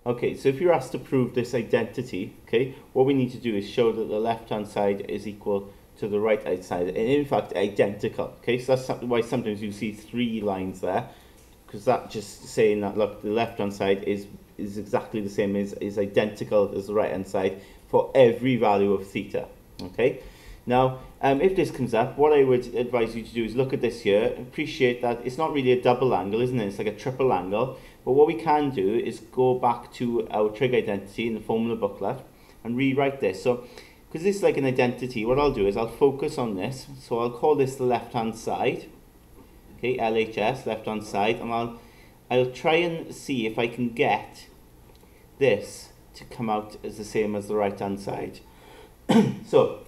Okay, so if you're asked to prove this identity, okay, what we need to do is show that the left-hand side is equal to the right-hand side, and in fact identical. Okay, so that's why sometimes you see 3 lines there, because that just saying that, look, the left-hand side is exactly the same, is identical as the right-hand side for every value of theta. Okay, now if this comes up, what I would advise you to do is look at this here. Appreciate that it's not really a double angle, isn't it? It's like a triple angle. But what we can do is go back to our trig identity in the formula booklet and rewrite this. So, because this is like an identity, what I'll do is I'll focus on this. So I'll call this the left-hand side. Okay, LHS, left-hand side, and I'll try and see if I can get this to come out as the same as the right-hand side. So,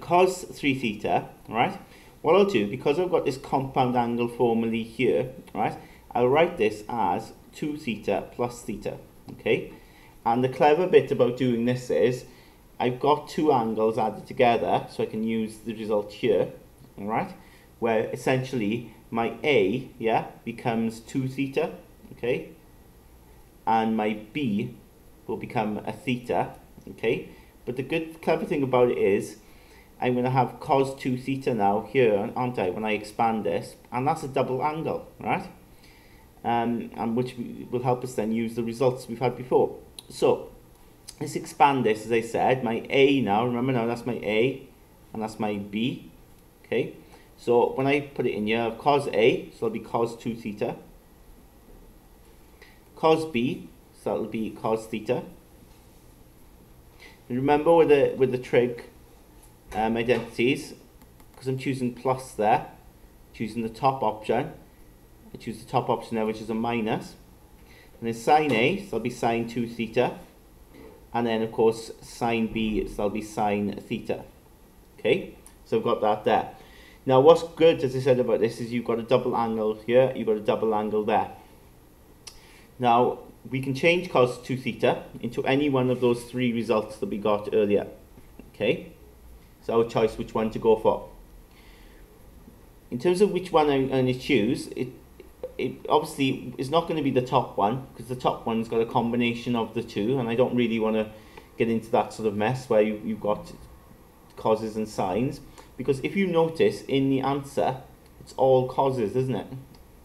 cos 3 theta, right? What I'll do, because I've got this compound angle formula here, right? I'll write this as 2 theta plus theta, okay? And the clever bit about doing this is I've got 2 angles added together, so I can use the result here, all right? Where essentially my A, yeah, becomes 2 theta, okay? And my B will become a theta, okay? But the clever thing about it is I'm going to have cos 2 theta now here, aren't I, when I expand this, and that's a double angle, right? And which will help us then use the results we've had before. So let's expand this, as I said. My A now, remember now, that's my A, and that's my B, okay? So when I put it in here, I have cos A, so it'll be cos 2 theta. Cos B, so that'll be cos theta. And remember with the trig identities, because I'm choosing plus there, choosing the top option, I choose the top option there, which is a minus. And then sine A, so that'll be sine 2 theta. And then, of course, sine B, so that'll be sine theta. Okay, so I've got that there. Now, what's good, as I said about this, is you've got a double angle here, you've got a double angle there. Now, we can change cos 2 theta into any one of those 3 results that we got earlier. Okay, so our choice which one to go for. In terms of which one I'm going to choose, it obviously is not going to be the top one, because the top one's got a combination of the 2, and I don't really want to get into that sort of mess where you've got causes and sines, because if you notice in the answer, it's all causes, isn't it?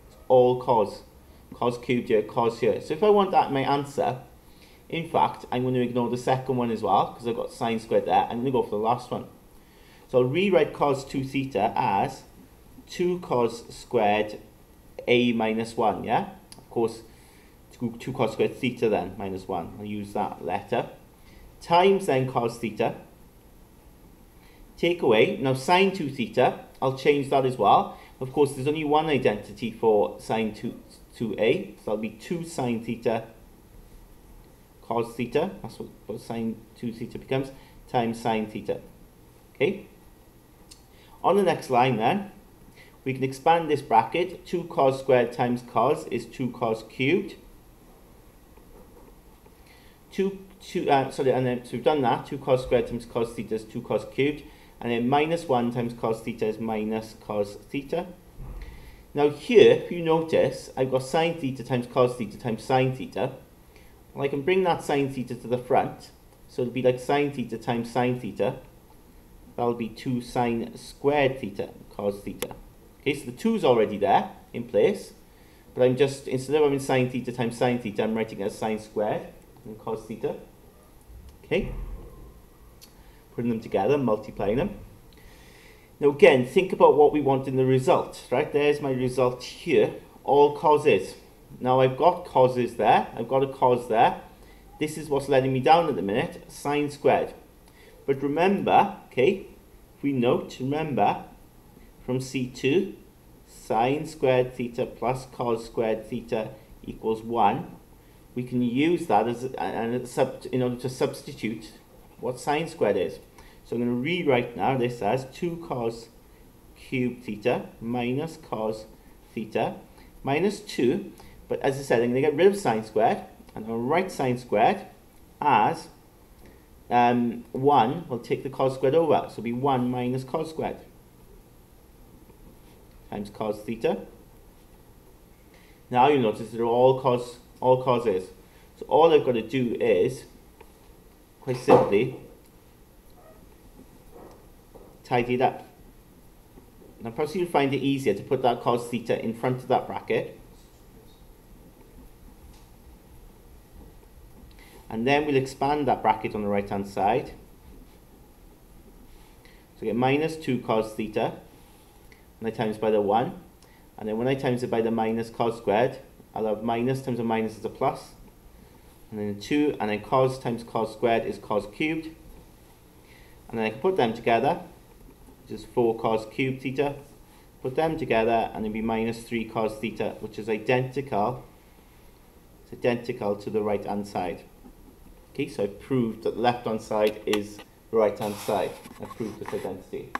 It's all cos. Cos cubed here, cos here. So if I want that in my answer, in fact, I'm going to ignore the second one as well, because I've got sine squared there. I'm going to go for the last one. So I'll rewrite cos 2 theta as 2 cos squared A minus 1, yeah? Of course, 2 cos squared theta then, minus 1. I'll use that letter. Times then cos theta. Take away. Now sine 2 theta, I'll change that as well. Of course, there's only one identity for sine 2a, so that'll be 2 sine theta cos theta. That's what sine 2 theta becomes, times sine theta. Okay? On the next line then, we can expand this bracket. 2 cos squared times cos is 2 cos cubed. And then so we've done that. 2 cos squared times cos theta is 2 cos cubed. And then minus 1 times cos theta is minus cos theta. Now here, if you notice, I've got sine theta times cos theta times sine theta. Well, I can bring that sine theta to the front. So it'll be like sine theta times sine theta. That'll be 2 sine squared theta cos theta. Okay, so the 2's already there in place. But I'm just, instead of having sine theta times sine theta, I'm writing it as sine squared and cos theta. Okay. Putting them together, multiplying them. Now again, think about what we want in the result, right? There's my result here, all causes. Now I've got causes there, I've got a cos there. This is what's letting me down at the minute, sine squared. But remember, okay, if we note, remember, from C2, sine squared theta plus cos squared theta equals 1. We can use that as in order to substitute what sine squared is. So I'm going to rewrite now this as 2 cos cubed theta minus cos theta minus 2. But as I said, I'm going to get rid of sine squared, and I'll write sine squared as 1. We'll take the cos squared over, so it'll be 1 minus cos squared times cos theta. Now you'll notice they're all causes. So all I've got to do is, quite simply, tidy it up. Now perhaps you'll find it easier to put that cos theta in front of that bracket. And then we'll expand that bracket on the right hand side. So get minus 2 cos theta, and I times by the 1. And then when I times it by the minus cos squared, I'll have minus times a minus is a plus. And then 2, and then cos times cos squared is cos cubed. And then I can put them together, which is 4 cos cubed theta. Put them together, and it'll be minus 3 cos theta, which is identical. It's identical to the right hand side. Okay, so I've proved that the left hand side is the right hand side. I've proved this identity.